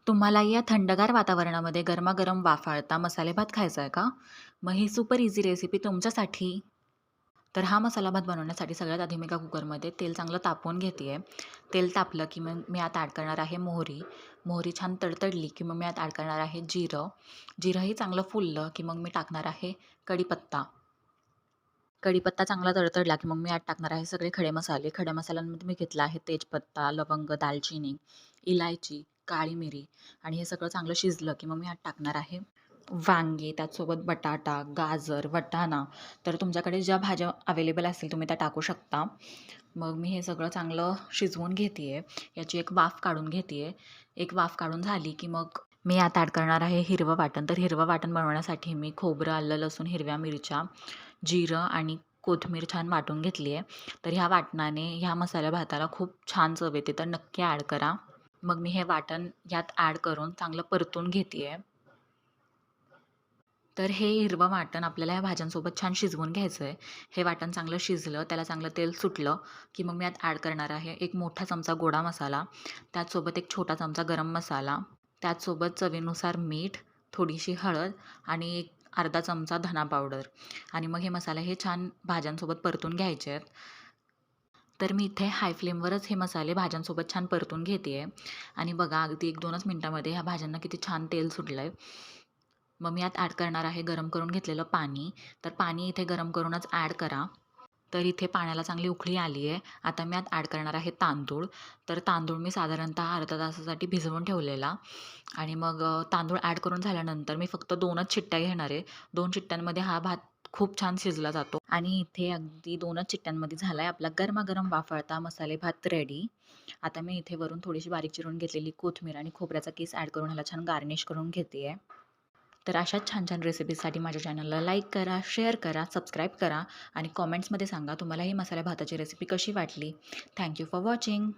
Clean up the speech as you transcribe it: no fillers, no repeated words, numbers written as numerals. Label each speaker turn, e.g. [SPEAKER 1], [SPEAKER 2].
[SPEAKER 1] तुम्हाला या थंडगार वातावरणामध्ये गरमागरम वाफाळता मसाले भात खायचा आहे का? मग ही सुपर इझी रेसिपी तुमच्यासाठी. तर हा मसाला भात बनवण्यासाठी सगळ्यात आधी मी एका कुकरमध्ये तेल चांगलं तापवून घेते आहे. तेल तापलं की मग मी आत ॲड करणार आहे मोहरी. मोहरी छान तडतडली की मग मी आत ॲड करणार आहे जिरं. जिरंही चांगलं फुललं की मग मी टाकणार आहे कढीपत्ता. कढीपत्ता चांगला तडतडला की मग मी आत टाकणार आहे सगळे खडे मसाले. खड्या मसाल्यांमध्ये मी घेतला आहे तेजपत्ता, लवंग, दालचिनी, इलायची, काळी मिरी आणि हे सगळं चांगलं शिजलं की मग मी आत टाकणार आहे वांगे, त्याचसोबत बटाटा, गाजर, वाटाणा. तर तुमच्याकडे ज्या भाज्या अवेलेबल असतील तुम्ही त्या टाकू शकता. मग मी हे सगळं चांगलं शिजवून घेते आहे. याची एक वाफ काढून घेते आहे. एक वाफ काढून झाली की मग मी आता ॲड करणार आहे हिरवं वाटण. तर हिरवं वाटण बनवण्यासाठी मी खोबरं, आलं, लसूण, हिरव्या मिरच्या, जिरं आणि कोथिंबीर छान वाटून घेतली आहे. तर ह्या वाटणाने ह्या मसाल्या भाताला खूप छान चव येते. तर नक्की ॲड करा. मग मी हे वाटण यात ॲड करून चांगलं परतून घेते आहे. तर हे हिरवं वाटण आपल्याला ह्या भाज्यांसोबत छान शिजवून घ्यायचं आहे. हे वाटण चांगलं शिजलं, त्याला चांगलं तेल सुटलं, की मग मी यात ॲड करणार आहे एक मोठा चमचा गोडा मसाला, त्याचसोबत एक छोटा चमचा गरम मसाला, त्याचसोबत चवीनुसार मीठ, थोडीशी हळद आणि एक अर्धा चमचा धना पावडर आणि मग हे मसाले हे छान भाज्यांसोबत परतून घ्यायचे आहेत. तर मी इथे हाय फ्लेमवरच हे मसाले भाज्यांसोबत छान परतून घेते आहे आणि बघा अगदी 1-2च मिनिटामध्ये ह्या भाज्यांना किती छान तेल सुटलं आहे. मग मी यात ॲड करणार आहे गरम करून घेतलेलं पाणी. तर पाणी इथे गरम करूनच ॲड करा. तर इथे पाण्याला चांगली उकळी आली आहे. आता मी यात ॲड करणार आहे तांदूळ. तर तांदूळ मी साधारणतः अर्ध्या तासासाठी भिजवून ठेवलेला आणि मग तांदूळ ॲड करून झाल्यानंतर मी फक्त 2च शिट्ट्या घेणार आहे. 2 शिट्ट्यांमध्ये हा भात खूप छान शिजला जातो आणि इथे अगदी 2च शिट्ट्यांमध्ये झाला आहे आपला गरमागरम वाफळता मसाले भात रेडी. आता मी इथे वरून थोडीशी बारीक चिरून घेतलेली कोथिंबीर आणि खोबऱ्याचा किस ॲड करून ह्याला छान गार्निश करून घेते आहे. तर अशाच छान छान रेसिपीजसाठी माझ्या चॅनलला लाईक करा, शेअर करा, सबस्क्राईब करा आणि कॉमेंट्समध्ये सांगा तुम्हाला ही मसाला भाताची रेसिपी कशी वाटली. Thank you for watching.